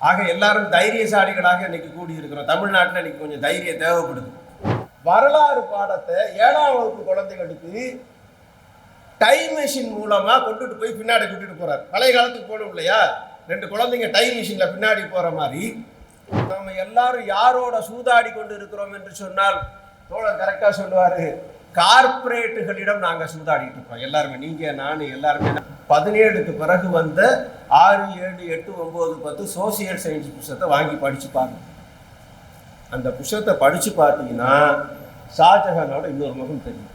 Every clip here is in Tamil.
ஆக எல்லாரும் தைரியசாலிகளாக இன்னைக்கு கூடியிருக்கிறோம். தமிழ்நாட்டில் இன்னைக்கு கொஞ்சம் தைரியம் தேவைப்படுது. வரலாறு பாடத்தை 7ஆம் வகுப்பு குழந்தைகளுக்கு டைம் மிஷின் மூலமா கொண்டுட்டு போய் பின்னாடி கூட்டிட்டு போறாரு. பழைய காலத்துக்கு போகணும் இல்லையா, 2 குழந்தைங்க டைம் மிஷின்ல பின்னாடி போற மாதிரி நம்ம எல்லாரும் யாரோட சூதாடி கொண்டு இருக்கிறோம் என்று சொன்னால் தோழர் கரெக்டா சொல்லுவாரு, கார்பரேட்டுகளிடம் நாங்க சூதாடிட்டு இருக்கோம் எல்லாருமே. நீங்க நானு எல்லாருமே 17க்கு பிறகு வந்த 6, 7, 8, 9, 10 சோசியல் சயின்ஸ் புத்தகத்தை வாங்கி படிச்சு பாருங்க. அந்த புத்தகத்தை படிச்சு பார்த்தீங்கன்னா ஷாஜஹானோட இன்னொரு முகம் தெரியும்.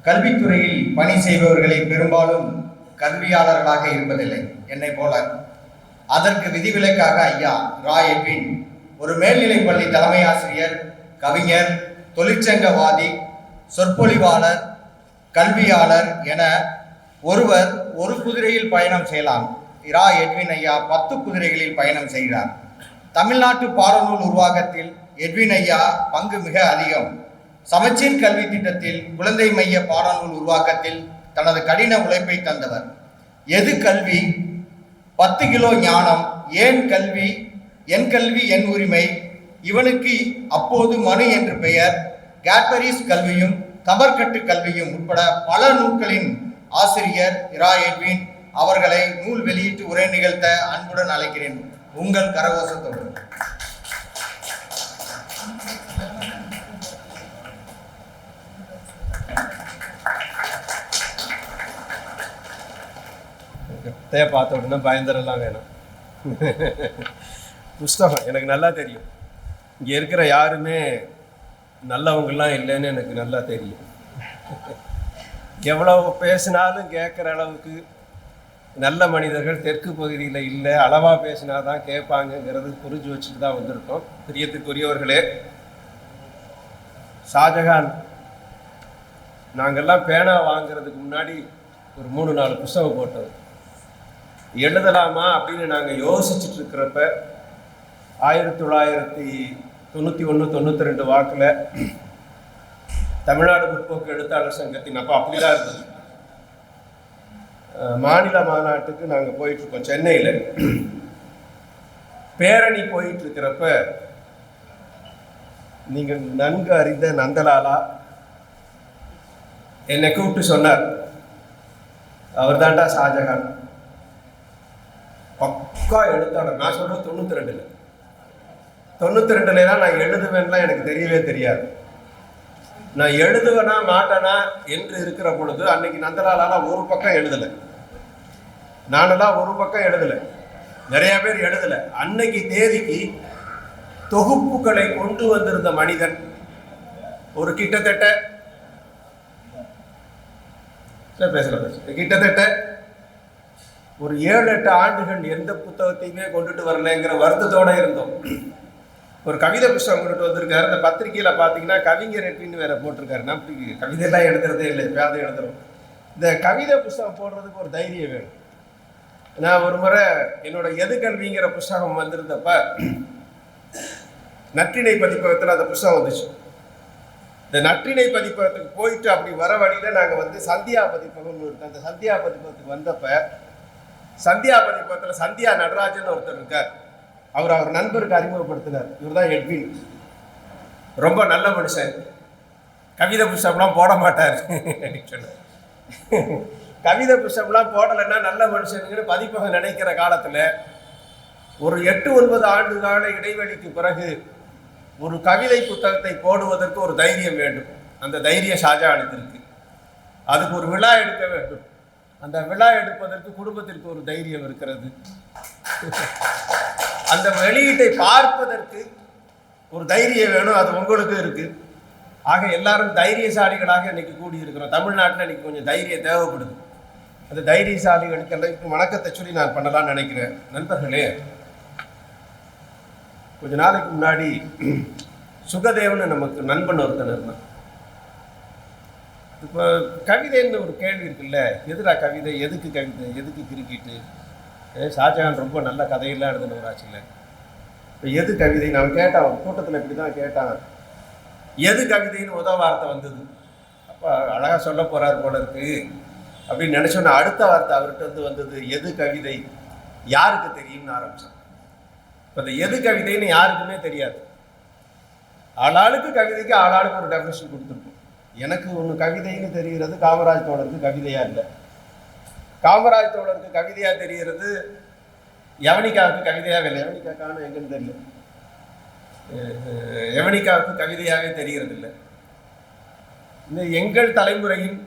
கல்வித்துறையில் பணி செய்பவர்களை பெரும்பாலும் கல்வியாளர்களாக இருப்பதில்லை என்னை போல. அதற்கு விதிவிலக்காக ஐயா ரா எட்வின் ஒரு மேல்நிலைப் பள்ளி தலைமை ஆசிரியர், கவிஞர், தொழிற்சங்கவாதி, சொற்பொழிவாளர், கல்வியாளர் என ஒருவர் ஒரு குதிரையில் பயணம் செய்யலாம். ரா எட்வின் ஐயா 10 குதிரைகளில் பயணம் செய்கிறார். தமிழ்நாட்டு பாடநூல் உருவாக்கத்தில் எட்வின் ஐயா பங்கு மிக அதிகம். சமச்சீர் கல்வி திட்டத்தில் குழந்தை மைய பாடநூல் உருவாக்கத்தில் தனது கடின உழைப்பை தந்தவர். எது கல்வி, 10 கிலோ ஞானம், ஏன் கல்வி, என் கல்வி என் உரிமை, இவனுக்கு அப்போது மனு என்று பெயர், கேட்பரிஸ் கல்வியும் தபர்கட்டு கல்வியும் உட்பட பல நூல்களின் ஆசிரியர் இரா எட்வின் அவர்களை நூல் வெளியீட்டு உரை நிகழ்த்த அன்புடன் அழைக்கிறேன். உங்கள் கரகோஷத்தோடு. பார்த்த உடனே பயந்துடலாம் வேணும். புஸ்தகம் எனக்கு நல்லா தெரியும். இங்கே இருக்கிற யாருமே நல்லவங்கெல்லாம் இல்லைன்னு எனக்கு நல்லா தெரியும். எவ்வளவு பேசினாலும் கேட்குற அளவுக்கு நல்ல மனிதர்கள் தெற்கு பகுதியில் இல்லை. அளவாக பேசினா தான் கேட்பாங்கங்கிறது புரிஞ்சு வச்சுட்டு தான் வந்திருக்கோம். பிரியத்துக்குரியவர்களே, ஷாஜஹான் நாங்கள்லாம் பேனா வாங்கிறதுக்கு முன்னாடி ஒரு 3-4 புஸ்தகம் போட்டது. எழுதலாமா அப்படின்னு நாங்கள் யோசிச்சுட்டு இருக்கிறப்ப 1991-92 வாக்கில் தமிழ்நாடு முற்போக்கு எழுத்தாளர் சங்கத்தின் அப்போ அப்படிதான் இருந்தது மாநில மாநாட்டுக்கு நாங்கள் போயிட்டுருக்கோம். சென்னையில் பேரணி போயிட்டுருக்கிறப்ப நீங்கள் நன்கு அறிந்த நந்தலாலா என்னை கூப்பிட்டு சொன்னார், அவர் தாண்டா ஷாஜஹான், பக்கா எழுத்தாளர். நான் சொல்றது 92 தான் நான் எழுதுவேன்லாம் எனக்கு தெரியவே தெரியாது. நான் எழுதுவேனா மாட்டேனா என்று இருக்கிற பொழுது அன்னைக்கு நந்தலாலாம் ஒரு பக்கம் எழுதலை, நானெல்லாம் ஒரு பக்கம் எழுதலை, நிறைய பேர் எழுதலை. அன்னைக்கு தேதிக்கு தொகுப்புகளை கொண்டு வந்திருந்த மனிதன் ஒரு கிட்டத்தட்ட ஒரு 7-8 ஆண்டுகள் எந்த புத்தகத்தையுமே கொண்டுட்டு வரலைங்கிற வருத்தத்தோடு இருந்தோம். ஒரு கவிதை புத்தகம் கொண்டுட்டு வந்திருக்காரு. அந்த பத்திரிகையில் பார்த்தீங்கன்னா கவிஞர் எட்வின்னு வேற போட்டிருக்காரு. நான் கவிதையெல்லாம் எழுதுறதே இல்லை, பேதை எழுதுறோம். இந்த கவிதை புத்தகம் போடுறதுக்கு ஒரு தைரியம் வேணும். நான் ஒரு முறை என்னோட எது கல்விங்கிற புத்தகம் வந்திருந்தப்ப நற்றிணை பதிப்பகத்தில் அந்த புத்தகம் வந்துச்சு. இந்த நற்றிணை பதிப்பகத்துக்கு போயிட்டு அப்படி வர வழியில் நாங்கள் வந்து சந்தியா பதிப்பகம்னு இருக்கு. அந்த சந்தியா பதிப்பகத்துக்கு வந்தப்ப சந்தியா பதிப்பகத்தில் சந்தியா நடராஜன் ஒருத்தர் இருக்கார். அவர் நண்பருக்கு அறிமுகப்படுத்தினார். இவர் தான் எட்வின், ரொம்ப நல்ல மனுஷன், கவிதை புஸ்தகம்லாம் போட மாட்டார் சொன்னார். கவிதை புஸ்தகம்லாம் போடலைன்னா நல்ல மனுஷனுங்கிற பதிப்பகம் நினைக்கிற காலத்தில் ஒரு 8-9 ஆண்டு கால இடைவெளிக்கு பிறகு ஒரு கவிதை புத்தகத்தை போடுவதற்கு ஒரு தைரியம் வேண்டும். அந்த தைரியம் ஷாஜஹானுக்கு இருக்கு. அதுக்கு ஒரு விழா எடுக்க வேண்டும். அந்த விழா எடுப்பதற்கு குடும்பத்திற்கு ஒரு தைரியம் இருக்கிறது. அந்த வெளியீட்டை பார்ப்பதற்கு ஒரு தைரியம் வேணும், அது உங்களுக்கு இருக்கு. ஆக எல்லாரும் தைரியசாலிகளாக இன்னைக்கு கூடியிருக்கிறோம். தமிழ்நாட்டில் இன்னைக்கு கொஞ்சம் தைரியம் தேவைப்படுது. அந்த தைரியசாலிகளுக்கு எல்லாம் வணக்கத்தை சொல்லி நான் பண்ணலாம்னு நினைக்கிறேன். நண்பர்களே, கொஞ்ச நாளைக்கு முன்னாடி சுகதேவன் நமக்கு நண்பன் ஒருத்தன் இருந்தான். இப்போ கவிதைன்னு ஒரு கேள்வி இருக்குல்ல, எதுடா கவிதை, எதுக்கு கவிதை, எதுக்கு கிரிக்கெட்டு? ஷாஜஹான் ரொம்ப நல்ல கதையெல்லாம் எழுதினவராச்சுல்ல. இப்போ எது கவிதை நான் கேட்டான், ஒரு கூட்டத்தில் இப்படி தான் கேட்டான், எது கவிதைன்னு வார்த்தை வந்தது. அப்போ அழகாக சொல்ல போகிறார் போல இருக்கு. அப்படின்னு நினைச்சோன்னா அடுத்த வார்த்தை அவர்கிட்ட வந்தது எது கவிதை யாருக்கு தெரியும்னு ஆரம்பிச்சோம். இப்போ இந்த எது கவிதைன்னு யாருக்குமே தெரியாது. ஆளாளுக்கு கவிதைக்கு ஆளாளுக்கு ஒரு டெஃபினேஷன் கொடுத்துருக்கோம். எனக்கு ஒன்று கவிதைன்னு தெரிகிறது காமராஜ் தோழருக்கு கவிதையா இல்லை, காமராஜ் தோழருக்கு கவிதையா தெரிகிறது யவனிகாவுக்கு கவிதையாவே இல்லை. யவனிகாக்கான எங்கன்னு தெரியல, யவனிகாவுக்கு கவிதையாவே தெரிகிறது இல்லை. இந்த எங்கள் தலைமுறையில்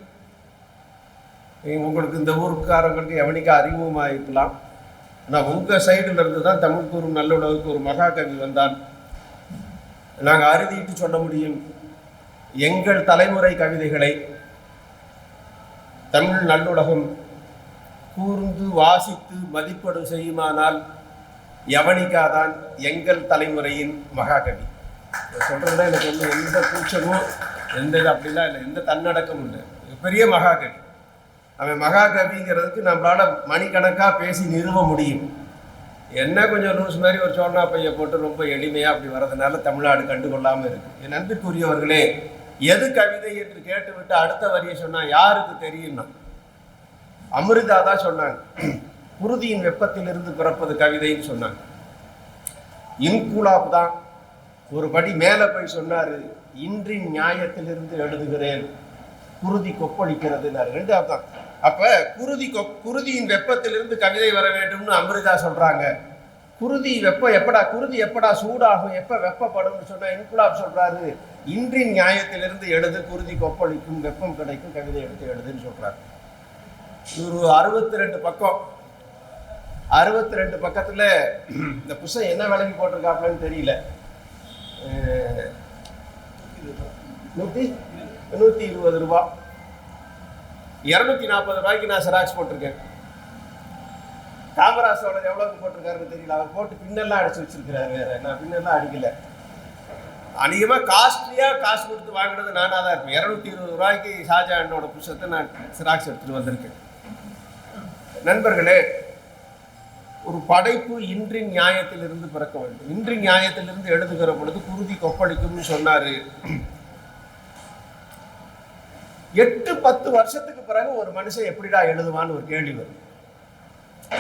உங்களுக்கு இந்த ஊருக்காரங்களுக்கு யவனிகா அறிமுகமாக இருக்கலாம். ஆனால் உங்கள் சைடில் இருந்து தான் தமிழ் கூறும் நல்லுலகுக்கு ஒரு மகாகவி வந்தான். நாங்கள் அறுதிட்டு சொல்ல முடியும், எங்கள் தலைமுறை கவிதைகளை தமிழ் நல்லுலகம் கூர்ந்து வாசித்து மதிப்பீடு செய்யுமானால் யவனிகா தான் எங்கள் தலைமுறையின் மகாகவி. சொல்கிறதுனா எனக்கு வந்து எந்த கூச்சமும் எந்த இது அப்படிலாம் இல்லை, எந்த தன்னடக்கமும் இல்லை. பெரிய மகாகவி அவன். மகாகவிங்கிறதுக்கு நம்மளால மணிக்கணக்காக பேசி நிறுவ முடியும். என்ன கொஞ்சம் லூஸ் மாதிரி ஒரு சோழனா பையை போட்டு ரொம்ப எளிமையாக அப்படி வர்றதுனால தமிழ்நாடு கண்டுகொள்ளாமல் இருக்குது. என் அன்பிற்குரியவர்களே, எது கவிதை என்று கேட்டுவிட்டு அடுத்த வரியை சொன்னால் யாருக்கு தெரியும்னா அமிர்தா தான் சொன்னாங்க. குருதியின் வெப்பத்திலிருந்து பிறப்பது கவிதைன்னு சொன்னாங்க. இன்குலாப் தான் ஒரு படி மேலே போய் சொன்னார், இன்றின் நியாயத்திலிருந்து எழுதுகிறேன், குருதி கொப்பளிக்கிறதுனாரு. ரெண்டாவது தான். அப்போ குருதியின் வெப்பத்திலிருந்து கவிதை வர வேண்டும்னு அமிர்தா சொல்கிறாங்க. குருதி வெப்பம் எப்படா, குருதி எப்படா சூடாகும், எப்போ வெப்பப்படும்னு சொன்னால் இன்குலாப் சொல்கிறாரு, இன்றின் நியாயத்திலிருந்து எழுது, குருதி கொப்பளிக்கும், வெப்பம் கிடைக்கும், கவிதை எடுத்து எழுதுன்னு சொல்கிறாரு. ஒரு 62 பக்கம், 62 பக்கத்தில் இந்த புஸ்தகம் என்ன விலைக்கு போட்டிருக்காப்லன்னு தெரியல. 120 ரூபா, 240 ரூபாய்க்கு நான் செராக்ஸ் போட்டிருக்கேன். காமராஜோட எவ்வளோக்கு போட்டிருக்காருன்னு தெரியல. அவர் போட்டு பின்னெல்லாம் அடிச்சு வச்சிருக்கிறாரு. வேற நான் பின்னெல்லாம் அடிக்கல. அதிகமாக காஸ்ட்லியாக காசு கொடுத்து வாங்கினது நானாக தான் இருப்பேன். 220 ரூபாய்க்கு ஷாஜஹானோட புஸ்தகத்தை நான் செராக்ஸ் எடுத்துகிட்டு வந்திருக்கேன். நண்பர்களே, ஒரு படைப்பு இன்றின் நியாயத்திலிருந்து பிறக்க வேண்டும். இன்றின் நியாயத்திலிருந்து எழுதுகிற பொழுது குருதி கொப்பளிக்கும்னு சொன்னாரு. 8-10 வருஷத்துக்கு பிறகு ஒரு மனுஷன் எப்படிடா எழுதுவான்னு ஒரு கேள்வி வரும்.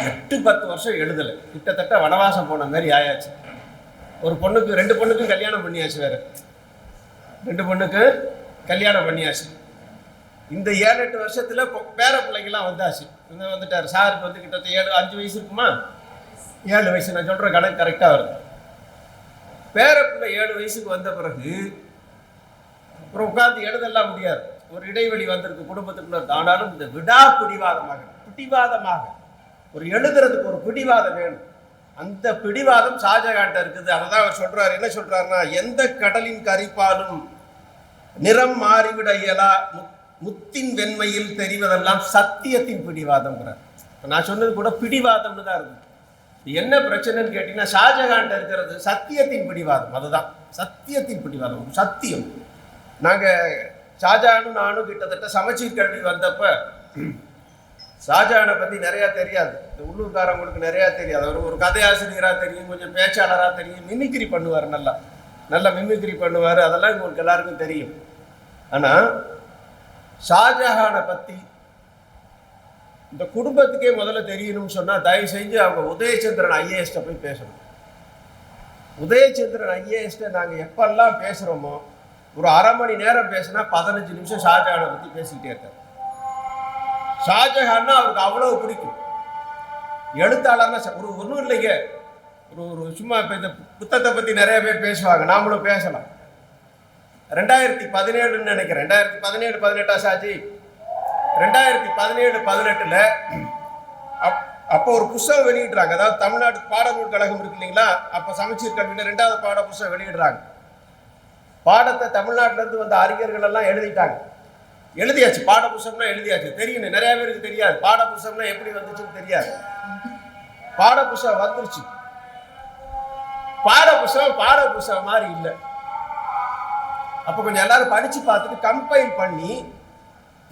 8-10 வருஷம் எழுதலை, கிட்டத்தட்ட வனவாசம் போன மாதிரி ஆயாச்சு. ஒரு பொண்ணுக்கு 2 பொண்ணுக்கும் கல்யாணம் பண்ணியாச்சு. வேற 2 பொண்ணுக்கு கல்யாணம் பண்ணியாச்சு. இந்த 7-8 வருஷத்துல பேர பிள்ளைங்கெல்லாம் வந்தாச்சு. வந்துட்டார் சாருக்கு வந்து கிட்டத்தட்ட 5 வயசு இருக்குமா, 7 வயசு. நான் சொல்ற கணக்கு கரெக்டாக வருது. பேர பிள்ளை 7 வயசுக்கு வந்த பிறகு அப்புறம் உட்கார்ந்து எழுதெல்லாம் முடியாது. ஒரு இடைவெளி வந்திருக்கு குடும்பத்துக்குள்ள. ஆனாலும் இந்த விடா பிடிவாதமாக ஒரு எழுதுறதுக்கு ஒரு பிடிவாதம் வேணும். அந்த பிடிவாதம் ஷாஜகான்ட்ட இருக்குது. அதை தான் அவர் சொல்றாரு. என்ன சொல்றாருன்னா, எந்த கடலின் கரிப்பாலும் நிறம் மாறிவிட இயலா முத்தின் வெண்மையில் தெரிவதெல்லாம் சத்தியத்தின் பிடிவாதம்ங்கிறார். நான் சொன்னது கூட பிடிவாதம்னு தான் இருக்கு. என்ன பிரச்சனைன்னு கேட்டீங்கன்னா, ஷாஜகான்ட்ட இருக்கிறது சத்தியத்தின் பிடிவாதம். அதுதான் சத்தியத்தின் பிடிவாதம், சத்தியம். நாங்கள் ஷாஜஹானும் நானும் கிட்டத்தட்ட சமச்சீர் கல்வி வந்தப்ப ஷாஜஹானை பற்றி நிறையா தெரியாது. இந்த உள்ளூர்காரங்களுக்கு நிறையா தெரியாது. அவர் ஒரு கதையாசிரியராக தெரியும், கொஞ்சம் பேச்சாளராக தெரியும், மிமிக்ரி பண்ணுவார், நல்லா மிமிக்ரி பண்ணுவார். அதெல்லாம் உங்களுக்கு எல்லாருக்கும் தெரியும். ஆனால் ஷாஜஹானை பற்றி இந்த குடும்பத்துக்கே முதல்ல தெரியணும்னு சொன்னால் தயவு செஞ்சு அவங்க உதயச்சந்திரன் ஐஏஎஸ்ட்டை போய் பேசணும். உதயச்சந்திரன் ஐஏஎஸ்ட்டை நாங்கள் எப்பெல்லாம் பேசுகிறோமோ ஒரு 1/2 மணி நேரம் பேசினா 15 நிமிஷம் ஷாஜஹானை பற்றி பேசிக்கிட்டே இருக்கார். ஷாஜஹான்னா அவருக்கு அவ்வளோ பிடிக்கும். எழுத்தாளர்னா ஒன்றும் இல்லைங்க, ஒரு சும்மா இப்போ இந்த புத்தகத்தை பற்றி நிறைய பேர் பேசுவாங்க, நாமளும் பேசலாம். 2017 நினைக்கிறேன், 2017-18 ஷாஜி, 2017-18 அப்போ ஒரு புஸ்தகம் வெளியிடுறாங்க. அதாவது தமிழ்நாடு பாடநூல் கழகம் இருக்கு இல்லைங்களா, அப்போ சமச்சீர் கல்வியில் 2வது பாட புஸ்தகம் வெளியிடுறாங்க. பாடத்தை தமிழ்நாட்டிலேருந்து வந்த அறிஞர்கள் எல்லாம் எழுதியாச்சு. பாட புஸ்தகம்லாம் எழுதியாச்சு. தெரியும், நிறைய பேருக்கு தெரியாது பாட புஸ்தகம்லாம் எப்படி வந்துச்சுன்னு தெரியாது. பாட புஸ்தகம் வந்துருச்சு. பாட புஸ்தகம் மாதிரி இல்லை. அப்போ கொஞ்சம் எல்லாரும் படித்து பார்த்துட்டு கம்பைல் பண்ணி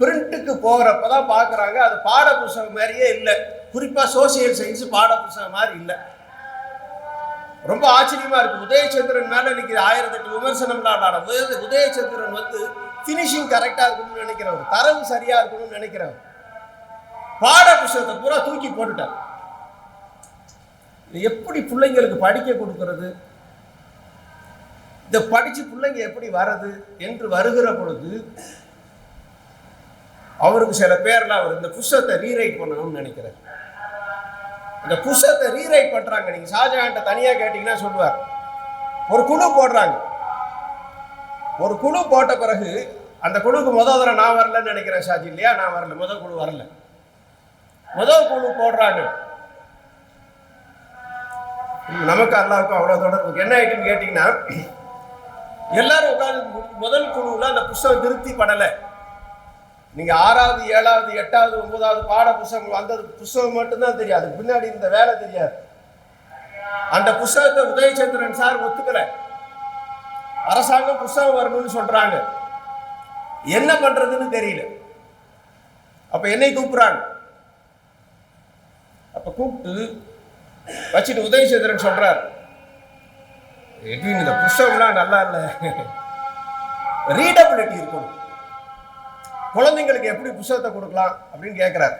பிரிண்ட்டுக்கு போகிறப்பதான் பார்க்குறாங்க அது பாட புஸ்தகம் மாதிரியே இல்லை. குறிப்பாக சோசியல் சயின்ஸ் பாட புஸ்தகம் மாதிரி இல்லை. ரொம்ப ஆச்சரியமா இருக்கு. உதயச்சந்திரன் மேலே இன்னைக்கு 1008 விமர்சனம்லாம். உதயச்சந்திரன் வந்து ஃபினிஷிங் கரெக்டாக இருக்கணும்னு நினைக்கிறவர், தரவு சரியாக இருக்கணும்னு நினைக்கிறவர். பாட புத்தகத்தை பூரா தூக்கி போட்டுட்டார். எப்படி பிள்ளைங்களுக்கு படிக்க கொடுக்கிறது, இதை படிச்சு பிள்ளைங்க எப்படி வர்றது என்று வருகிற பொழுது அவருக்கு சில பேர்லாம் அவர் இந்த புத்தகத்தை ரீரைட் பண்ணணும்னு நினைக்கிறார். இந்த புத்தகத்தை ரீரைட் பண்றாங்க. நீங்க ஷாஜஹான்ட்ட தனியா கேட்டீங்கன்னா சொல்லுவார். ஒரு குழு போடுறாங்க. ஒரு குழு போட்ட பிறகு அந்த குழுக்கு முதல் தடவை நான் வரலன்னு நினைக்கிறேன் ஷாஜி, இல்லையா? நான் வரல, முதல் குழு வரல. முதல் குழு போடுறாங்க. நமக்கு அல்லாவுக்கும் அவ்வளவு தொடர்பு. என்ன ஆயிட்டுன்னு கேட்டீங்கன்னா, எல்லாரும் உட்காந்து முதல் குழுவில் அந்த புத்தகம் திருப்தி படலை. நீங்க 6வது 7வது 8வது 9வது பாட புத்தகம் அந்த புத்தகம் மட்டும்தான் தெரியாது, பின்னாடி இந்த வேலை தெரியாது. அந்த புத்தகத்தை உதயச்சந்திரன் சார் ஒத்துக்கல. அரசாங்கம் புத்தகம் வரணும்னு சொல்றாங்க. என்ன பண்றதுன்னு தெரியல. அப்ப என்னை கூப்பிடுறாங்க. அப்ப கூப்பிட்டு வச்சுட்டு உதயச்சந்திரன் சொல்றார், இந்த புத்தகம்லாம் நல்லா இல்லை, ரீடபிலிட்டி இருக்கணும், குழந்தைங்களுக்கு எப்படி புத்தகத்தை கொடுக்கலாம் அப்படின்னு கேட்கிறார்.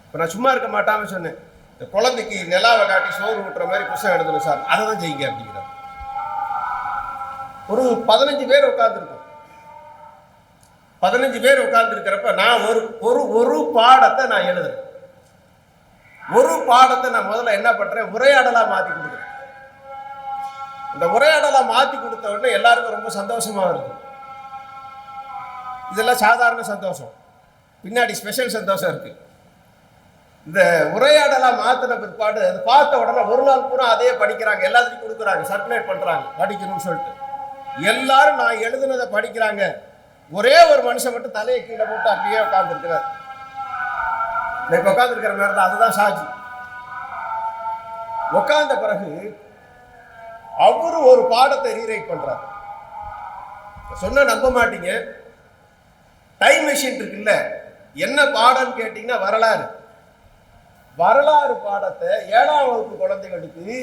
இப்ப நான் சும்மா இருக்க மாட்டாம சொன்னேன், இந்த குழந்தைக்கு நிலாவை காட்டி சோறு ஊட்டுற மாதிரி புத்தகம் எழுதணும் சார், அதை தான் செய்யுங்க அப்படிங்கிறார். ஒரு 15 பேர் உட்கார்ந்துருக்கோம். 15 பேர் உட்கார்ந்து இருக்கிறப்ப நான் ஒரு பாடத்தை நான் எழுதுறேன். ஒரு பாடத்தை நான் முதல்ல என்ன பண்றேன், உரையாடலா மாத்தி கொடுக்குறேன். இந்த உரையாடலா மாத்தி கொடுத்த உடனே எல்லாருக்கும் ரொம்ப சந்தோஷமா இருக்கு. இதெல்லாம் சாதாரண சந்தோஷம், பின்னாடி ஸ்பெஷல் சந்தோஷம் இருக்கு. இந்த உரையாடலா மாத்தின பிற்பாடு அதை பார்த்த உடனே ஒரு நாள் பூரா அதே படிக்கிறாங்க, எல்லாத்துக்கும் கொடுக்குறாங்க, சர்க்குலேட் பண்றாங்க படிக்கணும்னு சொல்லிட்டு. எல்லாரும் நான் எழுதுனதை படிக்கிறாங்க. ஒரே ஒரு மனுஷன் மட்டும் தலையை கீழே போட்டு அப்படியே உட்கார்ந்துருக்கிறார். இப்ப உட்கார்ந்துருக்கிற மாதிரி தான், அதுதான் ஷாஜி. உட்கார்ந்த பிறகு அவரு ஒரு பாடத்தை ரீரைட் பண்றார். சொன்ன நம்ப மாட்டீங்க, டைம் மெஷின் இருக்குல்ல, என்ன பாடம்னு கேட்டீங்கன்னா வரலாறு. வரலாறு பாடத்தை 7ஆம் வகுப்பு குழந்தைகளுக்கு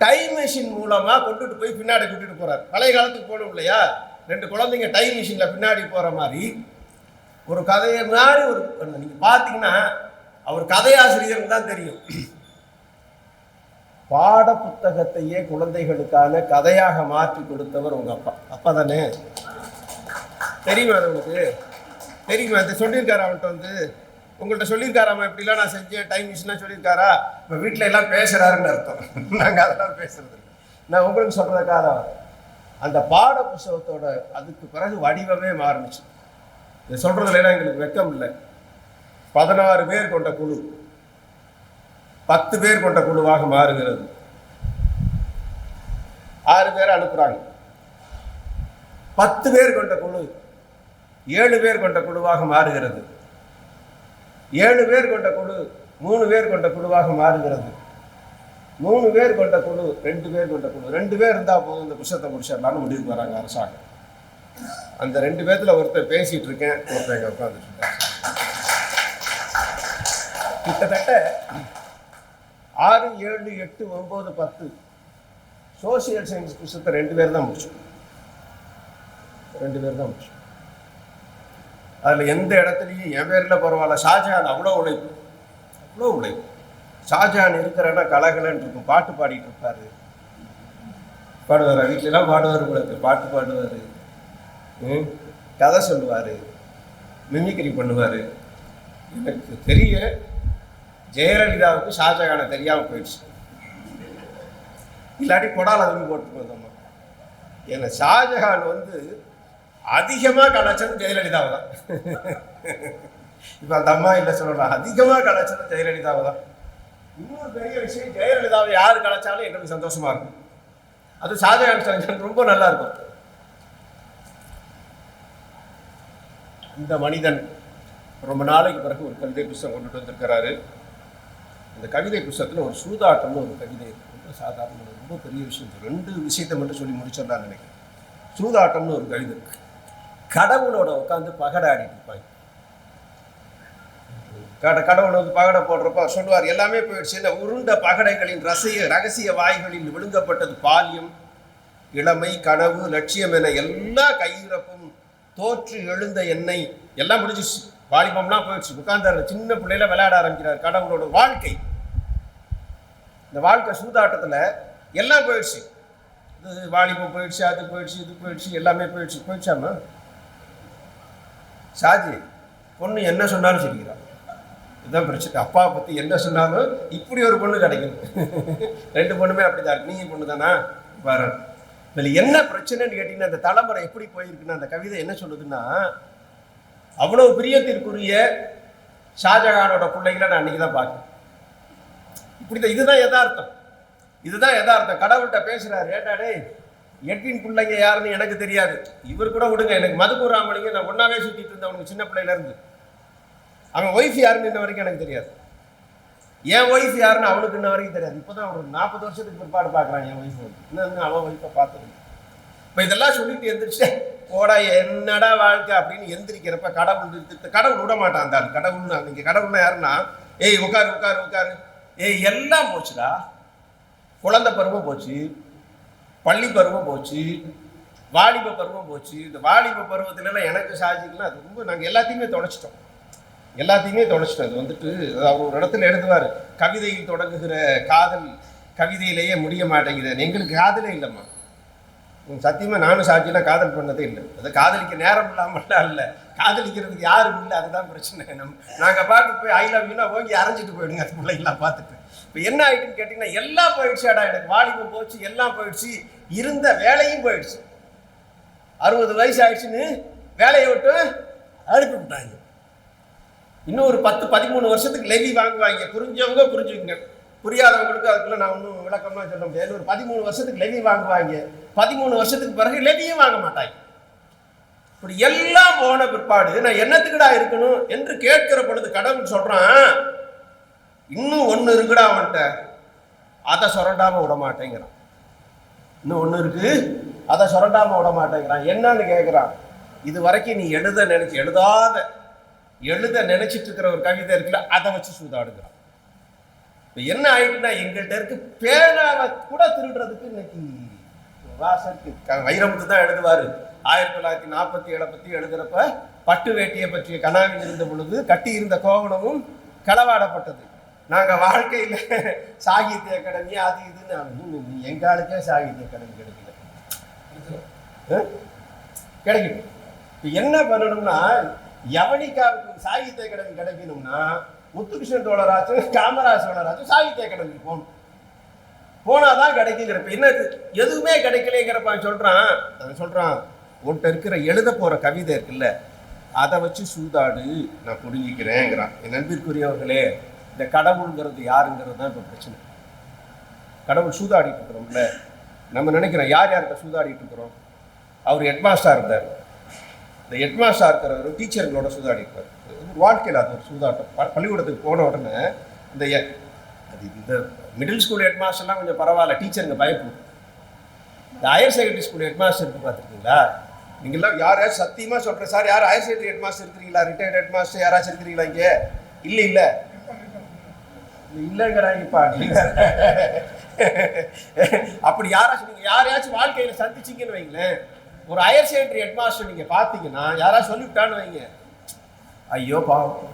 டைம் மெஷின் மூலமா கொண்டுட்டு போய் பின்னாடி கூட்டிட்டு போறாரு. பழைய காலத்துக்கு போகணும் இல்லையா, 2 குழந்தைங்க டைம் மெஷின்ல பின்னாடி போற மாதிரி ஒரு கதையை மாதிரி ஒரு நீங்க பாத்தீங்கன்னா அவர் கதையாசிரியர் தான் தெரியும். பாட புத்தகத்தையே குழந்தைகளுக்கான கதையாக மாற்றி கொடுத்தவர் உங்க அப்பா. அப்பா தானே? தெரியுமா உங்களுக்கு? தெரியுமா? சொல்லியிருக்காரு அவன்கிட்ட வந்து, உங்கள்கிட்ட சொல்லியிருக்காராமா இப்படிலாம் நான் செஞ்சேன் டைம் மிஷின்லாம் சொல்லியிருக்காரா? இப்போ வீட்டில் எல்லாம் பேசுறாருன்னு அர்த்தம். நாங்கள் அதெல்லாம் பேசுறது நான் உங்களுக்கு சொல்றதுக்காக அந்த பாட புத்தகத்தோட அதுக்கு பிறகு வடிவமே மாறுச்சு. இதை சொல்றதுல எங்களுக்கு வெக்கம் இல்லை. 16 பேர் கொண்ட குழு 10 பேர் கொண்ட குழுவாக மாறுகிறது. 6 பேரை அனுப்புறாங்க. 10 பேர் கொண்ட குழு 7 பேர் கொண்ட குழுவாக மாறுகிறது. 7 பேர் கொண்ட குழு 3 பேர் கொண்ட குழுவாக மாறுகிறது. 3 பேர் கொண்ட குழு 2 பேர் கொண்ட குழு. 2 பேர் இருந்தால் போதும் இந்த புத்தகத்தை முடிச்சிடலான்னு முடிவுக்கு வராங்க அரசாங்கம். அந்த 2 பேர்த்துல ஒருத்தர் பேசிட்டு இருக்கேன், ஒருத்தர் உட்காந்துட்டு இருக்கேன். கிட்டத்தட்ட 6, 7, 8, 9, 10 சோசியல் சயின்ஸ் புத்தகத்தை 2 பேர் தான் முடிச்சோம். 2 பேர் தான் முடிச்சோம். அதில் எந்த இடத்துலையும் என் பேரில் பரவாயில்ல. ஷாஜஹான் அவ்வளோ உழைப்பு, அவ்வளோ உழைப்பு. ஷாஜஹான் இருக்கிறன்னா கலகலன்னு இருக்கும். பாட்டு பாடிட்டு இருப்பாரு, பாடுவார், வீட்டிலலாம் பாடுவார், உங்களுக்கு பாட்டு பாடுவார், கதை சொல்லுவார், மிமிக்ரி பண்ணுவார். எனக்கு தெரிய ஜெயலலிதாவுக்கு ஷாஜஹானை தெரியாமல் போயிடுச்சு. இல்லாட்டி கொடால அதுவும் போட்டு வந்தோம்மா. ஏன்னா ஷாஜஹான் வந்து அதிகமாக கலாச்சது ஜெயலலிதாவை தான். இப்போ அந்த அம்மா இல்லை சொல்லலாம், அதிகமாக கலாச்சது ஜெயலலிதாவை தான். இன்னொரு பெரிய விஷயம், ஜெயலலிதாவை யார் கலாச்சாலும் எங்களுக்கு சந்தோஷமா இருக்கும். அது ஷாஜஹான் ரொம்ப நல்லா இருக்கும். இந்த மனிதன் ரொம்ப நாளைக்கு பிறகு ஒரு கவிதை புத்தகம் கொண்டுட்டு வந்திருக்கிறாரு. அந்த கவிதை புத்தகத்தில் ஒரு சூதாட்டம்னு ஒரு கவிதை இருக்கு. ரொம்ப சாதாரண, ரொம்ப பெரிய விஷயம். 2 விஷயத்தை மட்டும் சொல்லி முடிச்சிடலான்னு நினைக்கிறேன். சூதாட்டம்னு ஒரு கவிதை இருக்கு. கடவுளோட உட்காந்து பகடை ஆடிட்டு இருப்பாங்க. கடவுள் வந்து பகடை போடுறப்ப சொல்லுவார், எல்லாமே போயிடுச்சு, இந்த உருண்ட பகடைகளின் ரகசிய வாய்களில் விழுங்கப்பட்டது பாலியம், இளமை, கனவு, லட்சியம் என எல்லா கையிறப்பும் தோற்று எழுந்த எண்ணெய் எல்லாம் முடிஞ்சிச்சு. வாலிபம்லாம் போயிடுச்சு. உட்கார்ந்தாரு, சின்ன பிள்ளையில விளையாட ஆரம்பிக்கிறார். கடவுளோட வாழ்க்கை, இந்த வாழ்க்கை சூதாட்டத்தில் எல்லாம் போயிடுச்சு. இது வாலிபம் போயிடுச்சு, அது போயிடுச்சு, இது போயிடுச்சு, எல்லாமே போயிடுச்சு. போயிடுச்சாமா ஷாஜி? பொண்ணு என்ன சொன்னாலும் சொல்லிக்கிறான். இதுதான் பிரச்சனை. அப்பாவை பற்றி என்ன சொன்னாலும் இப்படி ஒரு பொண்ணு கிடைக்கும். 2 பொண்ணுமே அப்படிதான் இருக்கு. நீங்க பொண்ணு தானா? பாரு, இதில் என்ன பிரச்சனைன்னு கேட்டீங்கன்னா, அந்த தலைமுறை எப்படி போயிருக்குன்னா, அந்த கவிதை என்ன சொல்லுதுன்னா, அவ்வளவு பிரியத்திற்குரிய ஷாஜகானோட பிள்ளைங்களை நான் அன்னைக்கு தான் பார்க்கேன். இப்படிதான். இதுதான் யதார்த்தம், இதுதான் யதார்த்தம். கடவுள்கிட்ட பேசுறாரு, ஏட்டாடே எட்வின் பிள்ளைங்க யாருன்னு எனக்கு தெரியாது, இவர் கூட விடுங்க, எனக்கு மதுக்கூர் ராமலிங்க நான் ஒன்னாவே சுற்றிட்டு இருந்தவனுக்கு சின்ன பிள்ளையில இருந்து. அவன் ஒய்ஃப் யாருன்னு இன்ன வரைக்கும் எனக்கு தெரியாது. என் ஒய்ஃப் யாருன்னு அவனுக்கு இன்ன வரைக்கும் தெரியாது. இப்போதான் ஒரு 40 வருஷத்துக்கு பிற்பாடு பார்க்குறான் என் ஒய்ஃப். இன்னும் அவன் ஒய்ஃபை பார்த்தது. இப்போ இதெல்லாம் சொல்லிட்டு எந்திரிச்சு போடா என்னடா வாழ்க்கை அப்படின்னு எந்திரிக்கிறப்ப கடவுள் விட மாட்டான். அந்த ஆள் கடவுள்னு, அன்னைக்கு கடவுள்னா யாருன்னா, ஏய் உட்காரு உட்காரு உட்காரு, ஏய் எல்லாம் போச்சுடா. குழந்தை பருவம் போச்சு, பள்ளி பருவம் போச்சு, வாலிப பருவம் போச்சு. இந்த வாலிப பருவத்துலலாம் எனக்கு ஷாஜிக்கலாம் அது ரொம்ப நாங்கள் எல்லாத்தையுமே தொலைச்சிட்டோம். அது வந்துட்டு அவர் ஒரு இடத்துல எழுதுவார், கவிதையில் தொடங்குகிற காதல் கவிதையிலேயே முடிய மாட்டேங்குது. எங்களுக்கு காதலே இல்லைம்மா. சத்தியமாக நானும் சாட்சியெல்லாம் காதல் பண்ணதே இல்லை. அதை காதலிக்க நேரம் இல்லாமல்லாம் இல்லை, காதலிக்கிறதுக்கு யாரும் இல்லை. அதுதான் பிரச்சனை. நாங்கள் பாட்டு போய் ஐ லவ் யூனா ஓங்கி அரைஞ்சிட்டு போயிடுங்க அது பிள்ளைங்களாம் பார்த்துட்டு. இப்போ என்ன ஆகிட்டுன்னு கேட்டிங்கன்னா, எல்லாம் போயிடுச்சாடா. எனக்கு வாலிபம் போச்சு, எல்லாம் போயிடுச்சு, இருந்த வேலையும் போயிடுச்சு. 60 வயசு ஆயிடுச்சுன்னு வேலையை விட்டு அனுப்பி விட்டாங்க. இன்னும் ஒரு 10-13 வருஷத்துக்கு லெவி வாங்குவாங்க. புரிஞ்சவங்க புரிஞ்சுக்கங்க, புரியாதவங்களுக்கு அதுக்குள்ள நான் ஒன்றும் விளக்கமாக சொல்ல முடியாது. ஒரு 13 வருஷத்துக்கு லெவி வாங்குவாங்க. 13 வருஷத்துக்கு பிறகு லெவியும் வாங்க மாட்டாங்க. இப்படி எல்லாம் போன பிற்பாடு நான் என்னத்துக்குடா இருக்கணும் என்று கேட்கிற பொழுது கடவுள் சொல்றான், இன்னும் ஒன்று இருக்குடா அவன்கிட்ட, அதை சுரண்டாம விட மாட்டேங்கிறான். இன்னும் ஒன்று இருக்கு, அதை சுரண்டாம விட மாட்டேங்கிறான். என்னன்னு கேட்குறான், இது வரைக்கும் நீ எழுத நினைச்சிட்டு இருக்கிற ஒரு கவிதை இருக்குல்ல, அதை வச்சு சூதாடுகிறான். இப்போ என்ன ஆயிட்டுன்னா, எங்கள்கிட்ட இருக்கு பேனாவை கூட திருடுறதுக்கு இன்னைக்கு வாசலுக்கு. வைரமுத்து தான் எழுதுவாரு 1947 பற்றி எழுதுறப்ப, பட்டு வேட்டியை பற்றிய கனாவில் இருந்த பொழுது கட்டி இருந்த கோவணமும் களவாடப்பட்டது. நாங்கள் வாழ்க்கையில் சாகித்ய அகாடமி அது இதுன்னு, எங்களுக்கே சாகித்ய அகாடமி கிடைக்கும். இப்போ என்ன பண்ணணும்னா, யவனிகாவுக்கு சாகித்ய அகாடமி கிடைக்கணும்னா முத்துகிருஷ்ணன் தோழராச்சும் காமராஜ் தோழராச்சும் சாகித்ய அகாடமி போனாதான் கிடைக்குங்கிறப்ப என்ன எதுவுமே கிடைக்கலைங்கிறப்ப சொல்றான் உன்கிட்ட இருக்கிற எழுத போற கவிதை இருக்குல்ல, அதை வச்சு சூதாடு, நான் புடுங்கிக்கிறேங்கிறான். என் நண்பிற்குரியவர்களே, இந்த கடவுள்ங்கிறது யாருங்கிறது தான் இப்போ பிரச்சனை. கடவுள் சூதாடிட்டு இருக்கிறோம்ல, நம்ம நினைக்கிறோம் யார்கிட்ட சூதாடிட்டு இருக்கிறோம். அவர் ஹெட்மாஸ்டராக இருந்தார். இந்த ஹெட்மாஸ்டராக இருக்கிறவர் டீச்சர்களோட சூதாடி இருப்பார். வாழ்க்கையில் அது ஒரு சூதாட்டம். பள்ளிக்கூடத்துக்கு போன உடனே இந்த மிடில் ஸ்கூல் ஹெட்மாஸ்டர்லாம் கொஞ்சம் பரவாயில்ல, டீச்சருங்க பயப்படும். இந்த ஹையர் செகண்டரி ஸ்கூல் ஹெட்மாஸ்டர் இருக்கு பார்த்துருக்கீங்களா? நீங்கள்லாம் யாராச்சும் சத்தியமாக சொல்கிறேன் சார், யார் ஹையர் செகண்டரி ஹெட்மாஸ்டர் இருக்கிறீங்களா? ரிட்டையர்ட் ஹெட்மாஸ்டர் யாராச்சும் இருக்கிறீங்களா இங்கே? இல்லைங்கிறாங்கப்பா. அப்படி யாரையாச்சும் வாழ்க்கையில் சந்திச்சிங்கன்னு வைங்களேன், ஒரு ஹையர் செகண்டரி ஹெட்மாஸ்டர் நீங்கள் பார்த்தீங்கன்னா யாராச்சும் சொல்லிவிட்டான்னு வைங்க, ஐயோ பாவம்,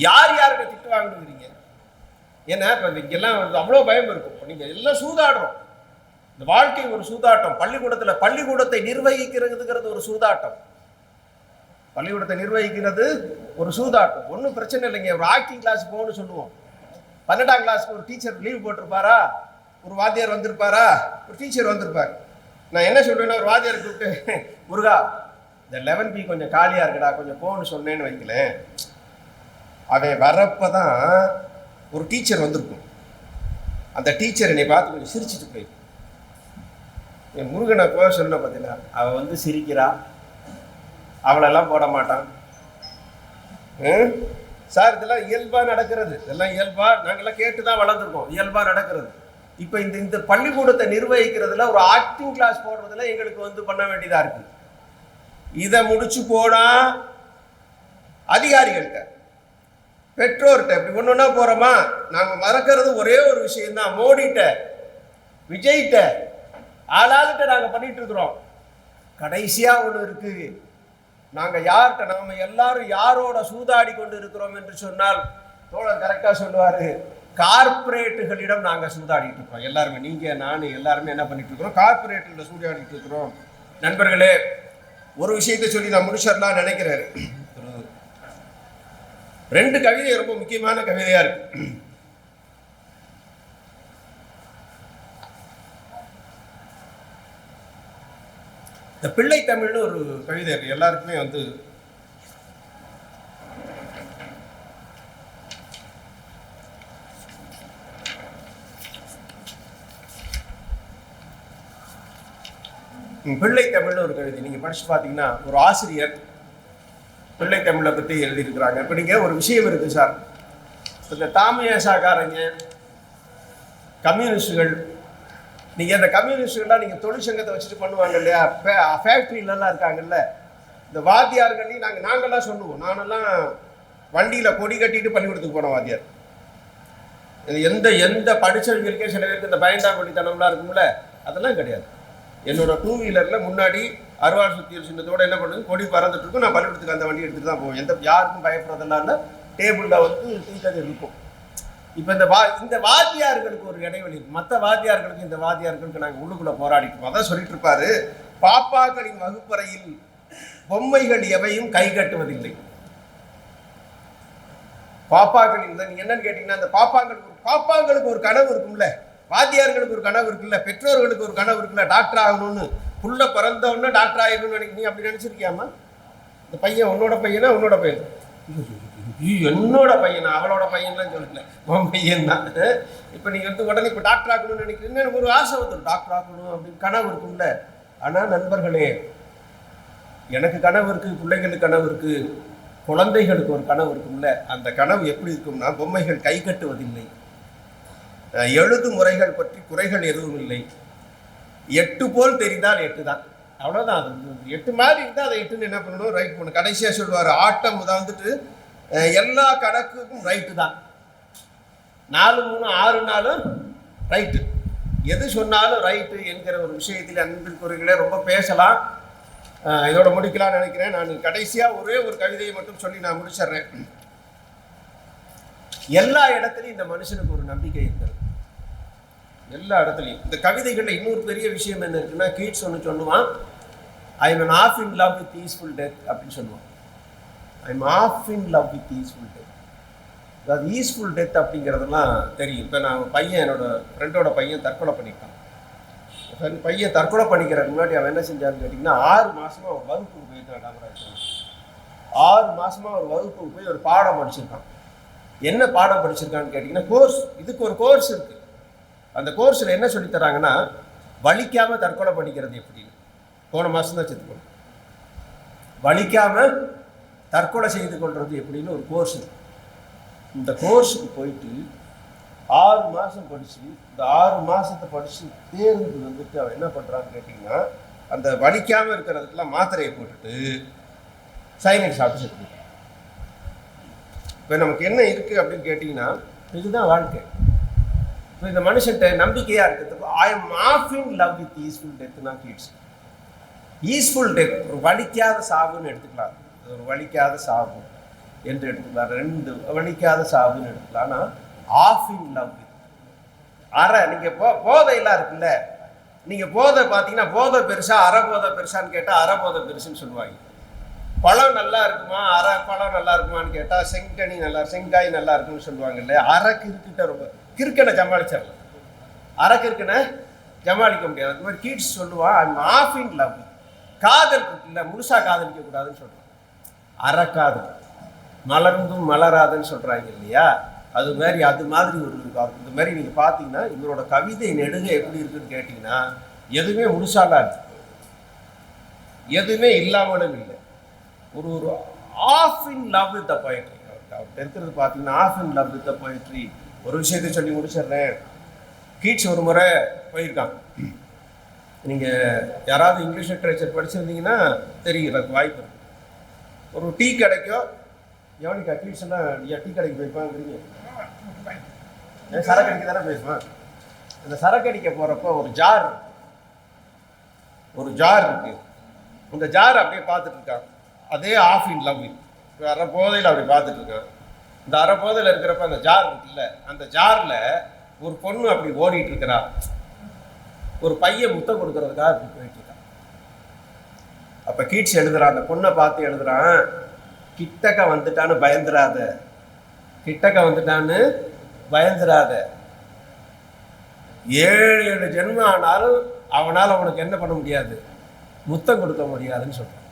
யார்கிட்ட திட்டு வாங்கினுங்கிறீங்க. ஏன்னா இப்போ இங்கெல்லாம் அவ்வளோ பயம் இருக்கும். இப்போ நீங்கள் எல்லாம் சூதாடுறோம். இந்த வாழ்க்கை ஒரு சூதாட்டம். பள்ளிக்கூடத்தை நிர்வகிக்கிறதுங்கிறது ஒரு சூதாட்டம். பள்ளிக்கூடத்தை நிர்வகிக்கிறது ஒரு சூதாட்டம். ஒன்றும் பிரச்சனை இல்லைங்க. ஒரு ஆக்டிங் கிளாஸ் போகணும்னு சொல்லுவோம். 12ஆம் கிளாஸ்க்கு ஒரு டீச்சர் லீவ் போட்டிருப்பாரா, ஒரு வாத்தியார் வந்திருப்பாரா, ஒரு டீச்சர் வந்திருப்பார். நான் என்ன சொல்றேன்னா, ஒரு வாத்தியார் கூப்பிட்டு, முருகா இந்த 11B கொஞ்சம் காலியாக இருக்குடா, கொஞ்சம் போகணும்னு சொன்னேன்னு வைக்கலேன். அவன் வரப்பதான் ஒரு டீச்சர் வந்திருக்கும். அந்த டீச்சர் என்னை பார்த்து கொஞ்சம் சிரிச்சுட்டு போயிடும். என் முருகனை போக சொன்ன பார்த்தீங்கன்னா, அவள் வந்து சிரிக்கிறா, அவளெல்லாம் போட மாட்டான். சார் இதெல்லாம் இயல்பாக நடக்கிறது, இதெல்லாம் இயல்பாக நாங்கள்லாம் கேட்டு தான் வளர்ந்துருக்கோம், இயல்பாக நடக்கிறது. இப்போ இந்த பள்ளிக்கூடத்தை நிர்வகிக்கிறதுல ஒரு ஆக்டிங் கிளாஸ் போடுறதுல எங்களுக்கு வந்து பண்ண வேண்டியதாக இருக்கு. இதை முடிச்சு போனா அதிகாரிகள்கிட்ட, பெற்றோர்கிட்ட, இப்படி ஒன்று ஒன்றா போகிறோமா. நாங்கள் மறக்கிறது ஒரே ஒரு விஷயம்தான், மோடிட்ட, விஜய்கிட்ட, ஆளாளுகிட்ட நாங்கள் பண்ணிட்டு இருக்கிறோம். கடைசியாக ஒன்று இருக்கு, நாங்கள் யார்கிட்ட நாம எல்லாரும் யாரோட சூதாடி கொண்டு இருக்கிறோம் என்று சொன்னால் தோழர் கரெக்டாக சொல்லுவார், கார்பரேட்டுகளிடம் நாங்கள் சூதாடிட்டு இருக்கிறோம். எல்லாருமே, நீங்கள் நான் எல்லாருமே என்ன பண்ணிட்டு இருக்கிறோம், கார்பரேட்டுகளை சூதாடிட்டு இருக்கிறோம். நண்பர்களே, ஒரு விஷயத்தை சொல்லி நான் முடிச்சிடலாம் நினைக்கிறேன். 2 கவிதை ரொம்ப முக்கியமான கவிதையா இருக்கு. இந்த பிள்ளை தமிழ்னு ஒரு கவிதை இருக்கு, எல்லாருக்குமே வந்து பிள்ளை தமிழ்னு ஒரு கவிதை நீங்க படிச்சு பார்த்தீங்கன்னா, ஒரு ஆசிரியர் பிள்ளை தமிழை பற்றி எழுதியிருக்கிறாங்க. இப்போ நீங்கள் ஒரு விஷயம் இருக்குது சார், இந்த தாமியாசாக்காரங்க கம்யூனிஸ்டுகள், நீங்கள் அந்த கம்யூனிஸ்டுகள்லாம் நீங்கள் தொழிற்சங்கத்தை வச்சுட்டு பண்ணுவாங்க இல்லையா, ஃபேக்ட்ரியிலலாம் இருக்காங்கல்ல, இந்த வாத்தியார்களையும் நாங்கள்லாம் சொல்லுவோம். நானெல்லாம் வண்டியில் கொடி கட்டிட்டு பள்ளிக்கூடத்துக்கு போன வாத்தியார். எந்த படித்தவங்களுக்கே சில பேருக்கு இந்த பயந்தாங்கொல்லித்தனம்லாம் இருக்கும்ல, அதெல்லாம் கிடையாது. என்னோட 2 வீலரில் முன்னாடி அறுவாள் சுத்தியல் சின்னத்தோடு என்ன பண்ணுது, கொடி பறந்துட்டு இருக்கும். நான் பள்ளிக்கூடத்துக்கு அந்த வண்டி எடுத்துகிட்டு தான் போவேன். யாருக்கும் பயப்படுறதெல்லாம் இல்லை. டேபிளில் வந்து டீச்சர் இருக்கும். இப்போ இந்த வாத்தியார்களுக்கு ஒரு இடைவெளி இருக்கு. மற்ற வாத்தியார்களுக்கு இந்த வாத்தியார்களுக்கு நாங்கள் உள்ளுக்குள்ளே போராடிட்டோம். அதான் சொல்லிட்டு இருப்பாரு, பாப்பாக்களின் வகுப்பறையில் பொம்மைகள் எவையும் கை கட்டுவதில்லை. பாப்பாக்களின் நீங்க என்னன்னு கேட்டீங்கன்னா, அந்த பாப்பாங்களுக்கு ஒரு கனவு இருக்கும்ல, வாத்தியார்களுக்கு ஒரு கனவு இருக்குல்ல, பெற்றோர்களுக்கு ஒரு கனவு இருக்குல்ல, டாக்டர் ஆகணும்னு. புள்ள பிறந்தவொடனே டாக்டர் ஆகணும்னு நீ அப்படி நினைச்சிருக்கியாமா? இந்த பையன் உன்னோட பையனா உன்னோட பையன்? என்னோட பையனா, அவளோட பையன்லாம் சொல்லல, உன் பையன் தான். இப்போ நீங்க வந்து உடனே இப்போ டாக்டர் ஆகணும்னு நினைக்கிறீங்க, எனக்கு ஒரு ஆசை வந்துடும் டாக்டர் ஆகணும் அப்படின்னு, கனவு இருக்கும்ல. ஆனால் நண்பர்களே, எனக்கு கனவு இருக்கு, பிள்ளைங்களுக்கு கனவு இருக்கு, குழந்தைகளுக்கு ஒரு கனவு இருக்கும்ல. அந்த கனவு எப்படி இருக்கும்னா, பொம்மைகள் கை கட்டுவதில்லை, எழுது முறைகள் பற்றி குறைகள் எதுவும் இல்லை, 8 போல் தெரிந்தால் 8 தான், அவ்வளோதான். அது 8 மாதிரி இருந்தால் அதை 8ன்னு என்ன பண்ணணும், ரைட் பண்ணணும். கடைசியாக சொல்லுவார், ஆட்டம் வந்துட்டு எல்லா கணக்குக்கும் ரைட்டு தான், 4 3 6 நாளும் ரைட்டு, எது சொன்னாலும் ரைட்டு என்கிற ஒரு விஷயத்தில் அன்பிற்குரியர்களே ரொம்ப பேசலாம். இதோட முடிக்கலாம்னு நினைக்கிறேன். நான் கடைசியாக ஒரே ஒரு கவிதையை மட்டும் சொல்லி நான் முடிச்சிடுறேன். எல்லா இடத்துலையும் இந்த மனுஷனுக்கு ஒரு நம்பிக்கை இருக்கிறது, எல்லா இடத்துலையும். இந்த கவிதைகளில் இன்னொரு பெரிய விஷயம் என்ன இருக்குன்னா, கீட்ஸ் ஒன்று சொல்லுவான், I am half in love with easeful death அப்படின்னு சொல்லுவான். I am half in love with easeful death. அதாவது ஈஸ்ஃபுல் டெத் அப்படிங்கிறதெல்லாம் தெரியும். இப்போ நான் பையன், என்னோட ஃப்ரெண்டோட பையன் தற்கொலை பண்ணிட்டான். பையன் தற்கொலை பண்ணிக்கிறதுக்கு முன்னாடி அவன் என்ன செஞ்சான்னு கேட்டிங்கன்னா, 6 மாதமாக அவன் வகுப்புக்கு போயிருக்கான். காமராஜ் 6 மாதமாக ஒரு வகுப்புக்கு போய் ஒரு பாடம் படிச்சிருக்கான். என்ன பாடம் படிச்சிருக்கான்னு கேட்டிங்கன்னா, கோர்ஸ், இதுக்கு ஒரு கோர்ஸ் இருக்குது. அந்த கோர்ஸில் என்ன சொல்லித்தராங்கன்னா, வலிக்காமல் தற்கொலை பண்ணிக்கிறது எப்படின்னு. போன மாதம் தான் செத்து போனோம். வலிக்காமல் தற்கொலை செய்து கொள்வது எப்படின்னு ஒரு கோர்ஸ். இந்த கோர்ஸுக்கு போயிட்டு 6 மாதம் படித்து, இந்த 6 மாதத்தை படித்து தேர்ந்து வந்துட்டு அவன் என்ன பண்ணுறான்னு கேட்டிங்கன்னா, அந்த வலிக்காமல் இருக்கிறதுக்கெல்லாம் மாத்திரையை போட்டுட்டு சைனட் சாப்பிட்டு செத்து. இப்போ நமக்கு என்ன இருக்குது அப்படின்னு கேட்டிங்கன்னா, இதுதான் வாழ்க்கை. இப்போ இந்த மனுஷன்ட்ட நம்பிக்கையாக இருக்கிறதுக்கு, I am half in love with easeful டெத்னா கிட்ஸ். ஈஸ்ஃபுல் டெத் ஒரு வலிக்காத சாவுன்னு எடுத்துக்கலாம், ஒரு வலிக்காத சாவு என்று எடுத்துக்கலாம், 2 வலிக்காத சாவுன்னு எடுத்துக்கலாம். ஆனால் ஆஃப் இன் லவ் வித் நீங்கள் போதையெல்லாம் இருக்குல்ல, நீங்கள் போதை பார்த்தீங்கன்னா, போதை பெருசா அரை போதை பெருசான்னு கேட்டால் அரை போதை பெருசுன்னு சொல்லுவாங்க. பழம் நல்லா இருக்குமா, அரை பழம் நல்லா இருக்குமான்னு கேட்டால் செங்கனி நல்லா, செங்காய் நல்லா இருக்குன்னு சொல்லுவாங்க இல்லையா. அரை கிறுக்கிட்ட ரொம்ப கிறுக்கனை சமாளிச்சிடலாம், அரை கிறுக்கனை சமாளிக்க முடியாது. அது மாதிரி கீட்ஸ் சொல்லுவான், ஐம் ஆஃப் இன் லவ். காதல் இல்லை, முழுசா காதலிக்க கூடாதுன்னு சொல்கிறான். அறக்காதல், மலர்ந்தும் மலராதுன்னு சொல்கிறாங்க இல்லையா. அது மாதிரி ஒரு காதல். இந்த மாதிரி நீங்கள் பார்த்தீங்கன்னா, இவரோட கவிதை நெடுக எப்படி இருக்குன்னு கேட்டிங்கன்னா, எதுவுமே முழுசாலாம் இல்லை, எதுவுமே இல்லாமலும் இல்லை. ஒரு of in love with the poetry அவர்கிட்ட இருக்கிறது பார்த்தீங்கன்னா, of in love with the poetry. ஒரு விஷயத்தை சொல்லி முடிச்சிடுறேன். கீட்ஸ் ஒரு முறை போயிருக்காங்க. நீங்கள் யாராவது இங்கிலீஷ் லிட்ரேச்சர் படிச்சிருந்தீங்கன்னா தெரிகிறதுக்கு வாய்ப்பு இருக்குது. ஒரு டீ கடைக்கோ, எவனிக்கா கீட்ஸ் எல்லாம் டீ கடைக்கு போயிருப்பாங்கிறீங்க, சரக்கடிக்க தானே போயிருப்பான். அந்த சரக்கடிக்க போகிறப்போ ஒரு ஜார் இருக்குது. அந்த ஜார் அப்படியே பார்த்துட்டு இருக்காங்க. அதே ஆஃப் இன் லவ் அரை போதையில் அப்படி பார்த்துட்டு இருக்கான். இந்த அரை போதையில் இருக்கிறப்ப அந்த ஜார் இருக்குல்ல, அந்த ஜாரில் ஒரு பொண்ணு அப்படி ஓடிட்டு இருக்கிறா. ஒரு பையன் முத்தம் கொடுக்கறதுக்காக அப்படி போயிட்டு இருக்கான். அப்போ கீட்ஸ் எழுதுறான், அந்த பொண்ணை பார்த்து எழுதுறான், கிட்டக்க வந்துட்டான்னு பயந்துராத, கிட்டக்க வந்துட்டான்னு பயந்துராத, 7 ஜென்மம் ஆனாலும் அவனால் அவனுக்கு என்ன பண்ண முடியாது, முத்தம் கொடுக்க முடியாதுன்னு சொல்கிறான்.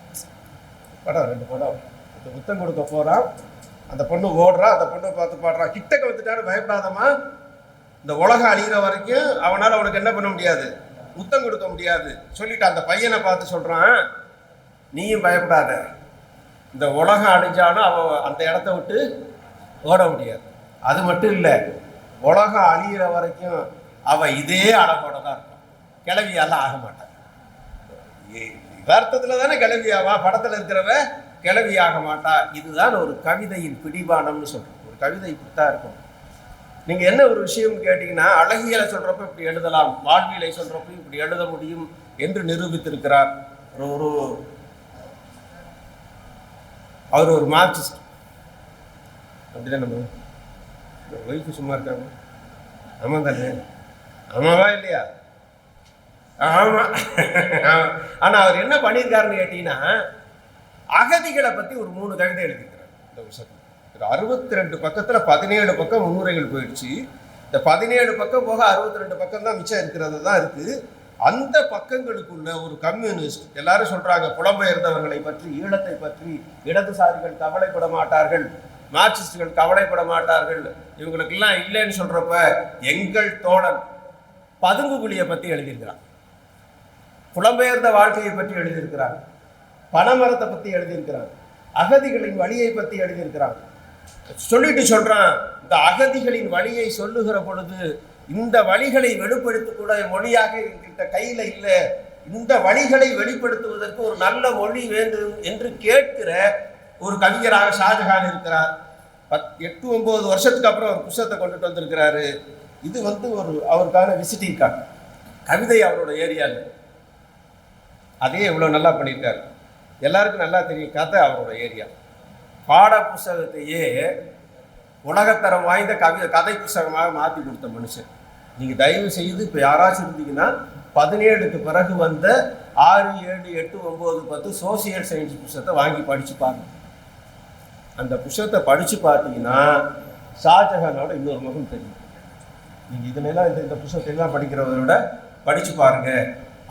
படம் 2 படம். அந்த முத்தம் கொடுக்க போகிறான், அந்த பொண்ணு ஓடுறான், அந்த பொண்ணை பார்த்து பாடுறான், கிட்டக்க வந்துட்டான்னு பயப்படாதம்மா, இந்த உலகம் அழிகிற வரைக்கும் அவனால் அவனுக்கு என்ன பண்ண முடியாது, முத்தம் கொடுக்க முடியாது சொல்லிட்டு அந்த பையனை பார்த்து சொல்கிறான், நீயும் பயப்படாத, இந்த உலகம் அழிஞ்சாலும் அவன் அந்த இடத்த விட்டு ஓட முடியாது. அது மட்டும் இல்லை, உலகம் அழிகிற வரைக்கும் அவள் இதே அழகோட தான் இருக்கும், கிளவியாலாம் ஆக மாட்டான். யதார்த்தத்தில் தானே கிளவியாவா, படத்தில் இருக்கிறவ கிளவியாக மாட்டா. இதுதான் ஒரு கவிதையின் பிடிவானம்னு சொல்கிறோம். ஒரு கவிதை இப்படித்தான் இருக்கும். நீங்கள் என்ன ஒரு விஷயம்னு கேட்டிங்கன்னா, அழகியலை சொல்கிறப்ப இப்படி எழுதலாம், வாழ்வியலை சொல்கிறப்ப இப்படி எழுத முடியும் என்று நிரூபித்திருக்கிறார் அவர் ஒரு மார்க்சிஸ்ட். அப்படிதான் நம்ம ஒய்ஃபு சும்மா இருக்காங்க. ஆமாம் தானே, ஆமாவா இல்லையா? ஆமாம். ஆனால் அவர் என்ன பண்ணியிருக்காருன்னு கேட்டிங்கன்னா, அகதிகளை பற்றி ஒரு 3 கவிதை எழுதியிருக்கிறார் இந்த புத்தகம். 62 பக்கத்தில் 17 பக்கம் முன்னுரைகள் போயிடுச்சு. இந்த 17 பக்கம் போக 62 பக்கம் தான் மிச்சம் இருக்கிறது தான் இருக்குது. அந்த பக்கங்களுக்குள்ள ஒரு கம்யூனிஸ்ட், எல்லாரும் சொல்கிறாங்க புலம்பெயர்ந்தவர்களை பற்றி, ஈழத்தை பற்றி இடதுசாரிகள் கவலைப்பட மாட்டார்கள், மார்க்சிஸ்டுகள் கவலைப்பட மாட்டார்கள், இவங்களுக்கெல்லாம் இல்லைன்னு சொல்கிறப்ப எங்கள் தோழன் பதுங்குகுழியை பற்றி எழுதியிருக்கிறான், புலம்பெயர்ந்த வாழ்க்கையை பற்றி எழுதியிருக்கிறான், பனைமரத்தை பற்றி எழுதியிருக்கிறான், அகதிகளின் வழியை பற்றி எழுதியிருக்கிறான். சொல்லிட்டு சொல்கிறான், இந்த அகதிகளின் வழியை சொல்லுகிற பொழுது இந்த வழிகளை வெளிப்படுத்தக் கூட மொழியாக என்கிட்ட கையில் இல்லை, இந்த வழிகளை வெளிப்படுத்துவதற்கு ஒரு நல்ல மொழி வேண்டும் என்று கேட்கிற ஒரு கவிஞராக ஷாஜஹான் இருக்கிறார். 8-9 வருஷத்துக்கு அப்புறம் ஒரு புத்தகத்தை கொண்டுட்டு வந்திருக்கிறாரு. இது ஒரு அவருக்கான விசிட்டிங் கார்டு. கவிதை அவரோட ஏரியாவில் அதே இவ்வளோ நல்லா பண்ணியிருக்காரு. எல்லாருக்கும் நல்லா தெரியும், கதை அவரோட ஏரியா. பாட புஸ்தகத்தையே உலகத்தரம் வாய்ந்த கதை புஸ்தகமாக மாற்றி கொடுத்த மனுஷன். நீங்கள் தயவு செய்து இப்போ யாராச்சும் இருந்தீங்கன்னா 17க்கு பிறகு வந்த 6, 7, 8, 9, 10 சோசியல் சயின்ஸ் புஸ்தகத்தை வாங்கி படித்து பாருங்க. அந்த புஸ்தகத்தை படித்து பார்த்தீங்கன்னா ஷாஜஹானோட இன்னொரு முகம் தெரியும். நீங்கள் இதனெல்லாம் இந்த புஸ்தகத்தை எல்லாம் படிக்கிறவரோட படித்து பாருங்கள்.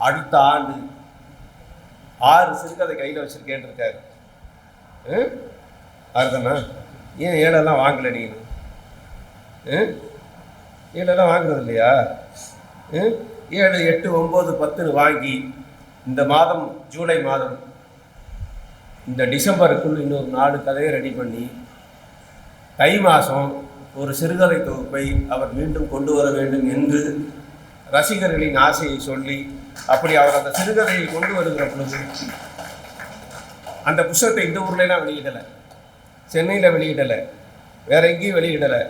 அடுத்த ஆண்டு 6 சிறுகதை கையில் வச்சுருக்கேன் இருக்காரு. அதுதானா? ஏன் 7 வாங்கலை நீனு? 7 வாங்குறது இல்லையா? 7, 8, 9, 10 வாங்கி இந்த மாதம் ஜூலை மாதம் இந்த டிசம்பருக்குள் இன்னொரு 4 கதையை ரெடி பண்ணி தை மாதம் ஒரு சிறுகதை தொகுப்பை அவர் மீண்டும் கொண்டு வர வேண்டும் என்று ரசிகர்களின் ஆசையை சொல்லி, அப்படி அவர் அந்த சிறுகதையை கொண்டு வருகிற பொழுது அந்த புத்தகத்தை இந்த ஊர்லாம் வெளியிடலை, சென்னையில் வெளியிடலை, வேற எங்கேயும் வெளியிடலை.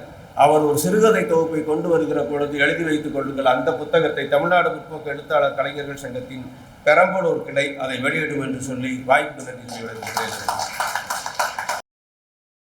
அவர் ஒரு சிறுகதை தொகுப்பை கொண்டு வருகிற பொழுது எழுதி வைத்துக் கொள்ளுங்கள், அந்த புத்தகத்தை தமிழ்நாடு முற்போக்கு எழுத்தாளர் கலைஞர்கள் சங்கத்தின் பெரம்பலூர் கிளை அதை வெளியிடும் என்று சொல்லி வாய்ப்பு நன்றி.